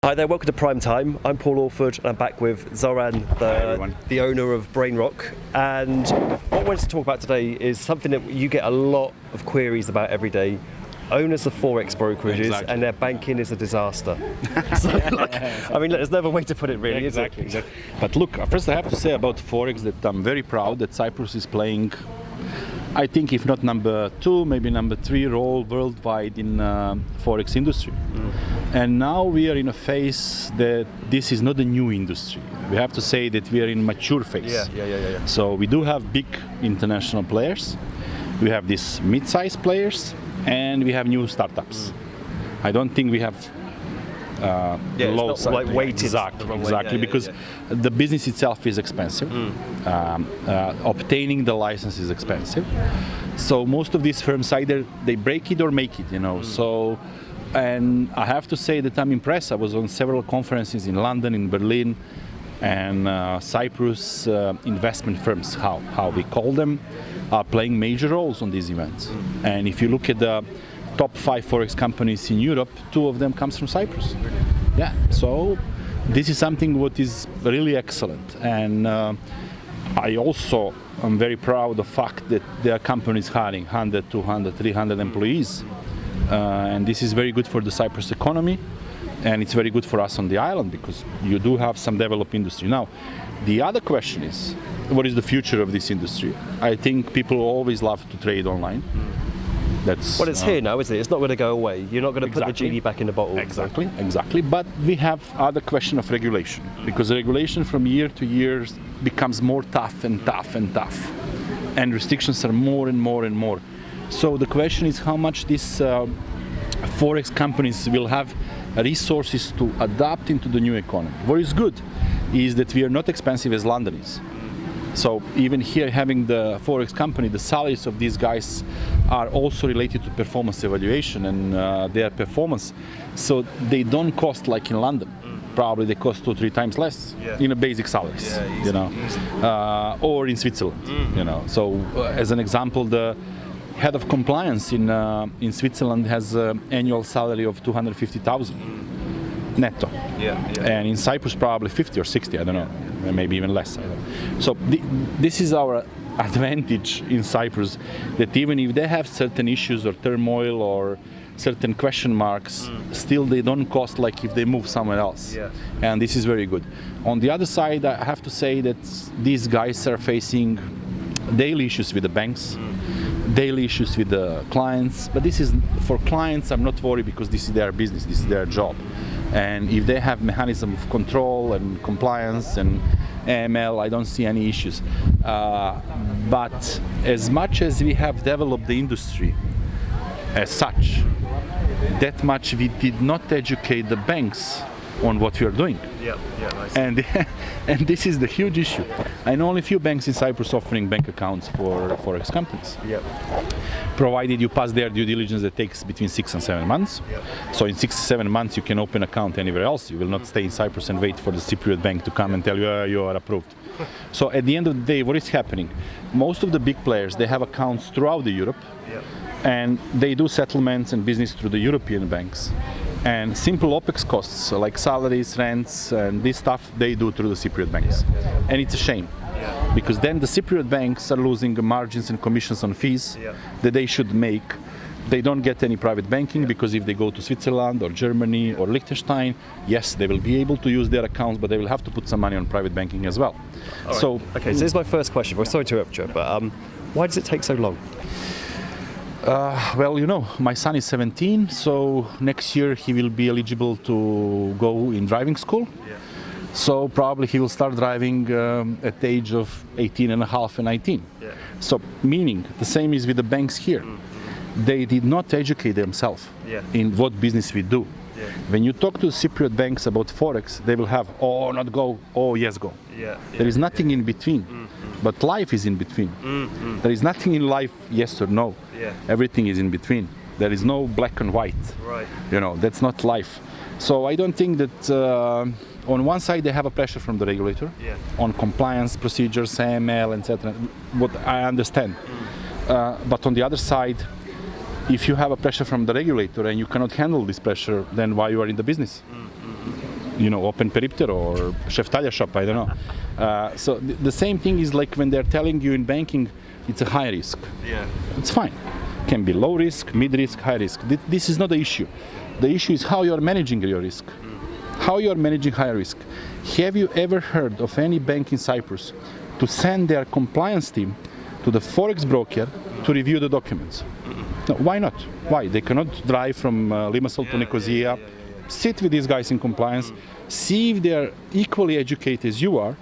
Hi there, welcome to Prime Time. I'm Paul Orford and I'm back with Zoran, the owner of Breinrock. And what I wanted to talk about today is something that you get a lot of queries about every day. Owners of Forex brokerages and their banking is a disaster. So, there's no other way to put it really, is it? Exactly. But look, first I have to say about Forex that I'm very proud that Cyprus is playing, I think if not number 2, maybe number 3 role worldwide in Forex industry. And now we are in a phase that this is not a new industry. We have to say that we are in mature phase. Yeah. So we do have big international players, we have these mid-sized players, and we have new startups. I don't think we have it's not like weighted exactly because the business itself is expensive. Obtaining the license is expensive. So most of these firms either they break it or make it, So, and I have to say that I'm impressed. I was on several conferences in London, in Berlin, and Cyprus investment firms, how we call them, are playing major roles on these events. And if you look at the top 5 Forex companies in Europe, 2 of them comes from Cyprus. Yeah, so this is something what is really excellent. And I also am very proud of the fact that there are companies hiring 100, 200, 300 employees. And this is very good for the Cyprus economy. And it's very good for us on the island because you do have some developed industry. Now, the other question is, what is the future of this industry? I think people always love to trade online. Well, it's here now, isn't it? It's not going to go away. You're not going to put the genie back in the bottle. Exactly. But we have other question of regulation because regulation from year to year becomes more tough and tough and tough, and restrictions are more and more and more. So the question is how much these Forex companies will have resources to adapt into the new economy. What is good is that we are not expensive as London is. So even here having the Forex company, the salaries of these guys are also related to performance evaluation and their performance. So they don't cost like in London. Probably they cost 2-3 times less in a basic salaries, easy. Or in Switzerland, So as an example, the head of compliance in Switzerland has an annual salary of 250,000 netto. And in Cyprus probably 50 or 60, I don't know, maybe even less. So this is our advantage in Cyprus, that even if they have certain issues or turmoil or certain question marks, still they don't cost like if they move somewhere else. And this is very good. On the other side, I have to say that these guys are facing daily issues with the banks, daily issues with the clients, but this is for clients. I'm not worried because this is their business, this is their job, and if they have mechanism of control and compliance and AML, I don't see any issues. But as much as we have developed the industry as such, that much we did not educate the banks on what we are doing. And this is the huge issue. I know only a few banks in Cyprus offering bank accounts for Forex companies. Provided you pass their due diligence, that takes between 6 and 7 months. So in 6 to 7 months you can open an account anywhere else. You will not stay in Cyprus and wait for the Cypriot bank to come and tell you you are approved. So at the end of the day, what is happening? Most of the big players, they have accounts throughout the Europe, and they do settlements and business through the European banks. And simple OPEX costs like salaries, rents, and this stuff they do through the Cypriot banks. And it's a shame because then the Cypriot banks are losing margins and commissions on fees that they should make. They don't get any private banking because if they go to Switzerland or Germany or Liechtenstein, yes, they will be able to use their accounts, but they will have to put some money on private banking as well. So this is my first question. Sorry to interrupt you, but why does it take so long? Well, my son is 17, so next year he will be eligible to go in driving school. So probably he will start driving at the age of 18 and a half and 19. So meaning the same is with the banks here. They did not educate themselves in what business we do. When you talk to Cypriot banks about Forex, they will have, oh, not go, oh, yes, go. There is nothing in between. But life is in between. There is nothing in life, yes or no. Everything is in between. There is no black and white. That's not life. So I don't think that on one side they have a pressure from the regulator on compliance procedures, AML, etc. What I understand. But on the other side, if you have a pressure from the regulator and you cannot handle this pressure, then why you are in the business? open perimeter or Sheftalia shop, I don't know. So the same thing is like when they're telling you in banking, it's a high risk. Yeah. It's fine. Can be low risk, mid risk, high risk. This is not the issue. The issue is how you're managing your risk. How you're managing high risk. Have you ever heard of any bank in Cyprus to send their compliance team to the Forex broker to review the documents? No, why not? Why? They cannot drive from Limassol to Nicosia, sit with these guys in compliance, see if they're equally educated as you are,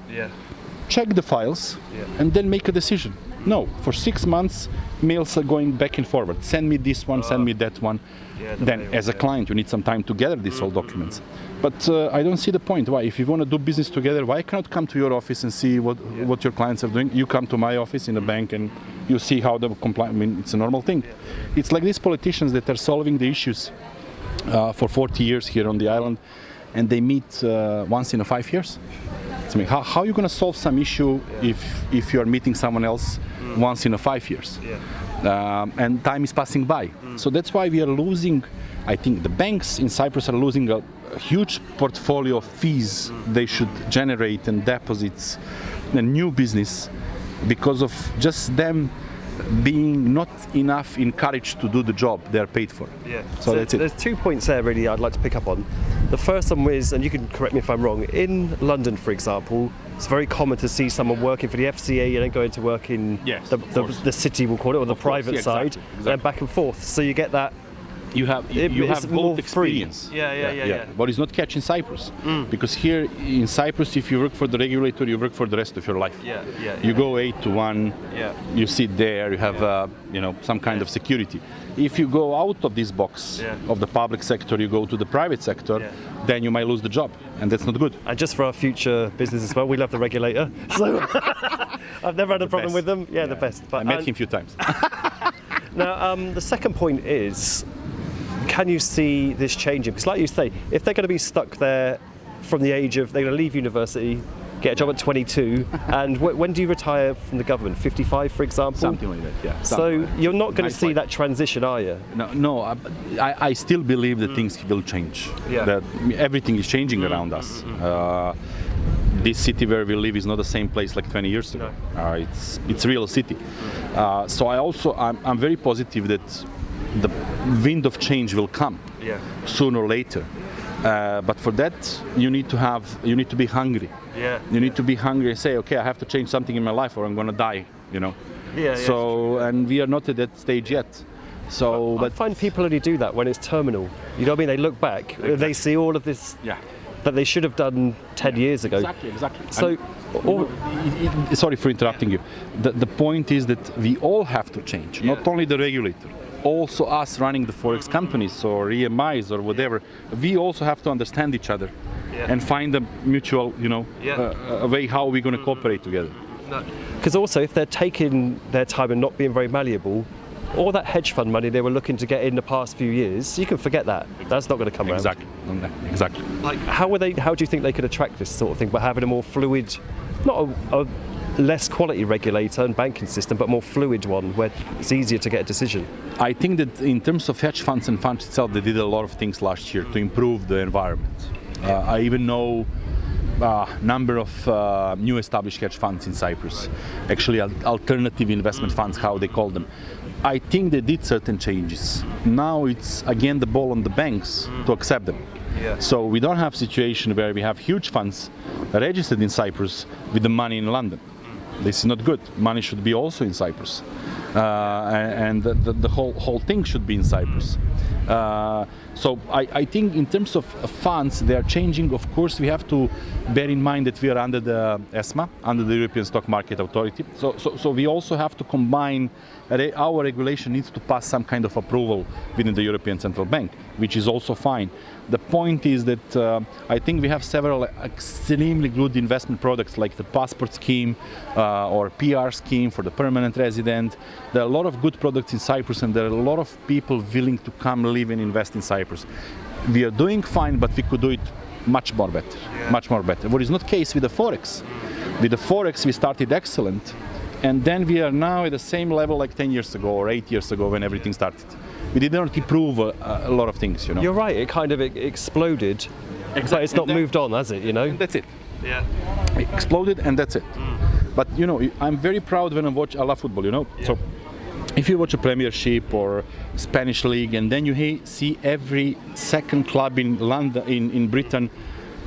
check the files, and then make a decision. No, for 6 months, mails are going back and forward. Send me this one, send me that one. Then, as a client, you need some time to gather these all documents. But I don't see the point. Why? If you want to do business together, why cannot come to your office and see what your clients are doing? You come to my office in the bank and you see how the compliance. I mean, it's a normal thing. It's like these politicians that are solving the issues for 40 years here on the island, and they meet once in 5 years. I mean, how are you going to solve some issue if you are meeting someone else once in 5 years? And time is passing by. So that's why we are losing. I think the banks in Cyprus are losing a huge portfolio of fees they should generate and deposits and new business because of just them being not enough encouraged to do the job they're paid for. So that's it. There's 2 points there really I'd like to pick up on. The first one is, and you can correct me if I'm wrong, in London, for example, it's very common to see someone working for the FCA and then going to work in the city, we'll call it, or the private side, and back and forth. So you get that. You have both experience. But it's not catch in Cyprus, because here in Cyprus, if you work for the regulator, you work for the rest of your life. You go 8 to 1. You sit there. You have some kind of security. If you go out of this box of the public sector, you go to the private sector, then you might lose the job, and that's not good. And just for our future business as well, we love the regulator. So I've never had a problem with them. The best. But I met him a few times. Now, the second point is, can you see this changing? Because like you say, if they're going to be stuck there from the age of, they're going to leave university, get a job at 22, and when do you retire from the government? 55, for example? Something like that, So you're not going to see that transition, are you? No, I still believe that things will change. That everything is changing around us. This city where we live is not the same place like 20 years ago. It's a real city. So I'm very positive that the wind of change will come sooner or later. But for that, you need to be hungry. You need to be hungry and say, okay, I have to change something in my life or I'm going to die, and we are not at that stage yet. So, but I find people only do that when it's terminal. You know what I mean? They look back, they see all of this that they should have done 10 years ago. Exactly. So, sorry for interrupting you. The point is that we all have to change, not only the regulator. Also us running the Forex companies or EMIs or whatever, we also have to understand each other and find a mutual, a way how we're going to cooperate together. Because also, if they're taking their time and not being very malleable, all that hedge fund money they were looking to get in the past few years, you can forget that. That's not going to come around. Exactly. Like, how do you think they could attract this sort of thing by having a more fluid, not a less quality regulator and banking system, but more fluid one where it's easier to get a decision? I think that in terms of hedge funds and funds itself, they did a lot of things last year to improve the environment. I even know a number of new established hedge funds in Cyprus, actually alternative investment funds, how they call them. I think they did certain changes. Now it's again the ball on the banks to accept them. So we don't have a situation where we have huge funds registered in Cyprus with the money in London. This is not good. Money should be also in Cyprus, and the whole thing should be in Cyprus. So I think in terms of funds, they are changing. Of course, we have to bear in mind that we are under the ESMA, under the European Stock Market Authority. So we also have to combine. Our regulation needs to pass some kind of approval within the European Central Bank, which is also fine. The point is that I think we have several extremely good investment products like the passport scheme or PR scheme for the permanent resident. There are a lot of good products in Cyprus, and there are a lot of people willing to come live and invest in Cyprus. We are doing fine, but we could do it much more better. What is not the case with the Forex. With the Forex, we started excellent, and then we are now at the same level like 10 years ago or 8 years ago when everything started. We did not improve a lot of things, You're right, it kind of exploded But it's not moved on, has it? You know. And that's it. Yeah. It exploded, and that's it. But you know, I'm very proud when I watch. I love football. You know, so if you watch a Premiership or Spanish league, and then you see every second club in London, in Britain,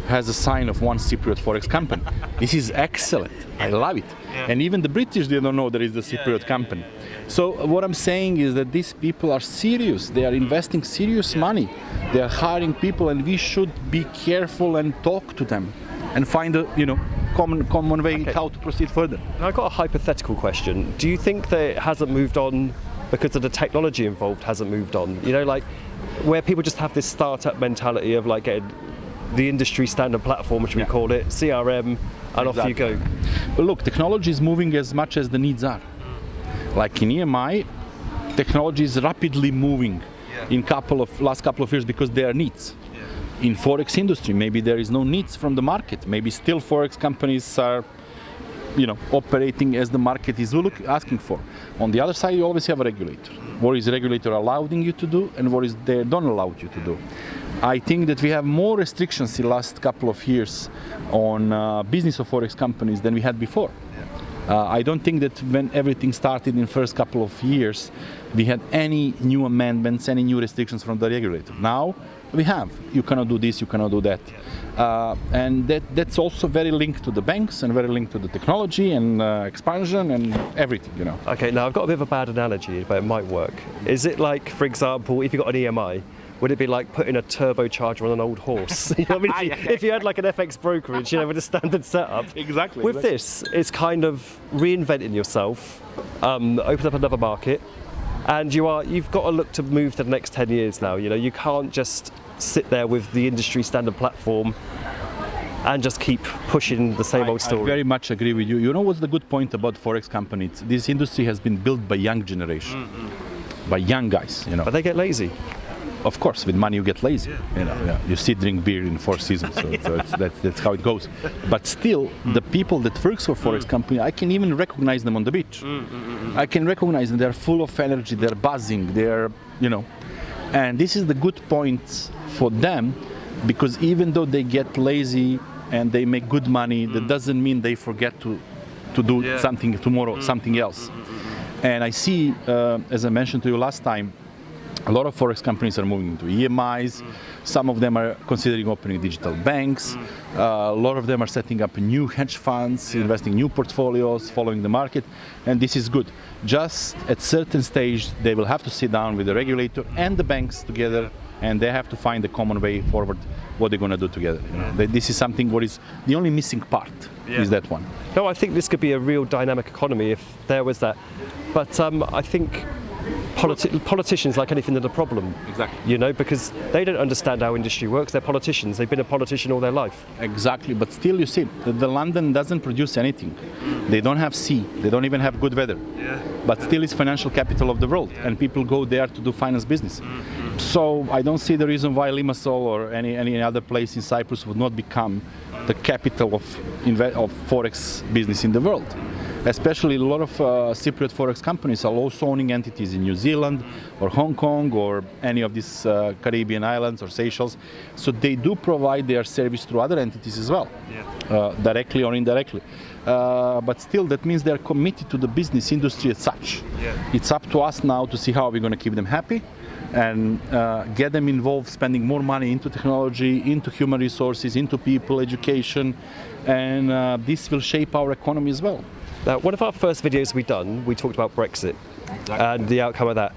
has a sign of one Cypriot forex company. This is excellent. I love it. And even the British, they don't know there is the Cypriot company. So what I'm saying is that these people are serious. They are investing serious money. They are hiring people, and we should be careful and talk to them and find a common way how to proceed further. I've got a hypothetical question. Do you think that it hasn't moved on because of the technology involved hasn't moved on? You know, like where people just have this startup mentality of like getting the industry standard platform, which we call it, CRM, and off you go. But look, technology is moving as much as the needs are. Like in EMI, technology is rapidly moving in last couple of years because there are needs. In forex industry, maybe there is no needs from the market. Maybe still forex companies are, operating as the market is asking for. On the other side, you always have a regulator. What is the regulator allowing you to do, and what is they don't allow you to do? I think that we have more restrictions in the last couple of years on business of forex companies than we had before. I don't think that when everything started in the first couple of years, we had any new amendments, any new restrictions from the regulator. Now we have. You cannot do this, you cannot do that. And that's also very linked to the banks and very linked to the technology and expansion and everything, Okay, now I've got a bit of a bad analogy, but it might work. Is it like, for example, if you've got an EMI, would it be like putting a turbocharger on an old horse? You know what I mean? If you had like an FX brokerage, with a standard setup. Exactly. With this, it's kind of reinventing yourself, open up another market, and you've got to look to move to the next 10 years now. You can't just sit there with the industry standard platform and just keep pushing the same old story. I very much agree with you. You know what's the good point about forex companies? This industry has been built by young generation, by young guys. But they get lazy. Of course, with money you get lazy. You sit, drink beer in 4 seasons, so that's how it goes. But still, the people that works for forex company, I can even recognize them on the beach. I can recognize them. They're full of energy. They're buzzing. And this is the good point for them, because even though they get lazy and they make good money, that doesn't mean they forget to do something tomorrow, something else. And I see, as I mentioned to you last time, a lot of forex companies are moving into EMIs. Some of them are considering opening digital banks. A lot of them are setting up new hedge funds, investing new portfolios, following the market, and this is good. Just at certain stage, they will have to sit down with the regulator and the banks together, and they have to find a common way forward, what they're going to do together. This is something what is the only missing part, is that one. No, I think this could be a real dynamic economy if there was that. But I think politicians, like anything, are the problem. Exactly. Because they don't understand how industry works. They're politicians. They've been a politician all their life. Exactly. But still, you see, the London doesn't produce anything. They don't have sea. They don't even have good weather. But still, it's financial capital of the world, and people go there to do finance business. So I don't see the reason why Limassol or any other place in Cyprus would not become the capital of forex business in the world. Especially a lot of Cypriot forex companies are also owning entities in New Zealand or Hong Kong or any of these Caribbean islands or Seychelles. So they do provide their service through other entities as well, directly or indirectly. But still, that means they're committed to the business industry as such. It's up to us now to see how we're going to keep them happy and get them involved, spending more money into technology, into human resources, into people, education, and this will shape our economy as well. Now, one of our first videos we done, we talked about Brexit and the outcome of that.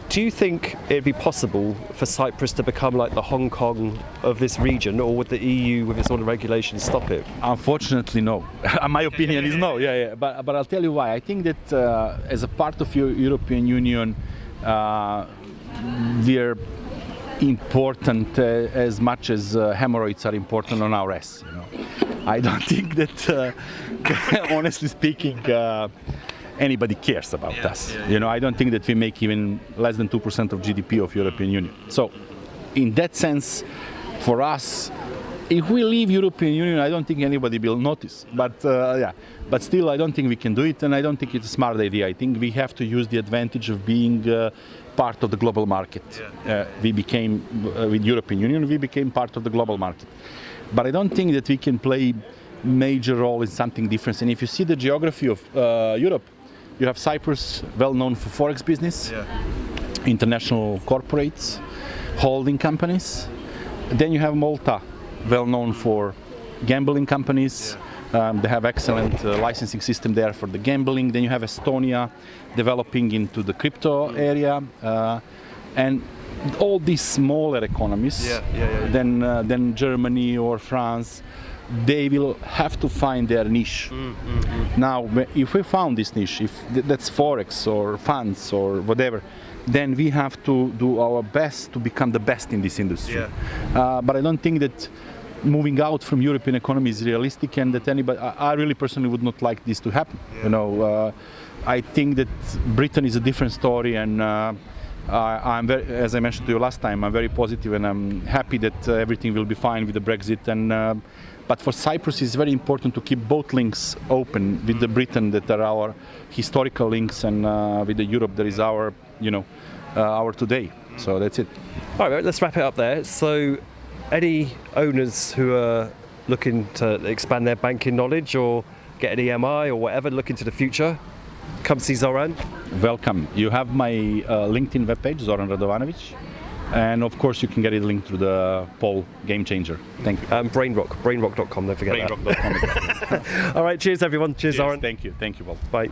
Do you think it'd be possible for Cyprus to become like the Hong Kong of this region, or would the EU with its own regulations stop it? Unfortunately, no. My opinion is no. But I'll tell you why. I think that as a part of European Union, we're important as much as hemorrhoids are important on our ass. I don't think that, honestly speaking, anybody cares about us. I don't think that we make even less than 2% of GDP of European Union. So, in that sense, for us, if we leave European Union, I don't think anybody will notice. But still, I don't think we can do it, and I don't think it's a smart idea. I think we have to use the advantage of being part of the global market. We became, with European Union, we became part of the global market. But I don't think that we can play major role in something different. And if you see the geography of Europe, you have Cyprus, well known for forex business, international corporates, holding companies. Then you have Malta, well known for gambling companies. They have excellent licensing system there for the gambling. Then you have Estonia developing into the crypto area, and all these smaller economies. Then Germany or France, they will have to find their niche. Now, if we found this niche, if that's forex or funds or whatever, then we have to do our best to become the best in this industry. But I don't think that moving out from European economy is realistic, and that anybody, I really personally would not like this to happen. You know, I think that Britain is a different story, and I'm very, as I mentioned to you last time, I'm very positive, and I'm happy that everything will be fine with the Brexit. And but for Cyprus, it's very important to keep both links open with the Britain, that are our historical links, and with the Europe that is our, you know, our today. So that's it. All right, let's wrap it up there. So, any owners who are looking to expand their banking knowledge or get an EMI or whatever, look into the future, come see Zoran. Welcome. You have my LinkedIn webpage, Zoran Radovanovic, and of course you can get it linked through the poll Game Changer. Thank you. Breinrock, breinrock.com, don't forget Breinrock.com. that. All right, cheers everyone. Cheers, Zoran. Thank you, Paul. Bye.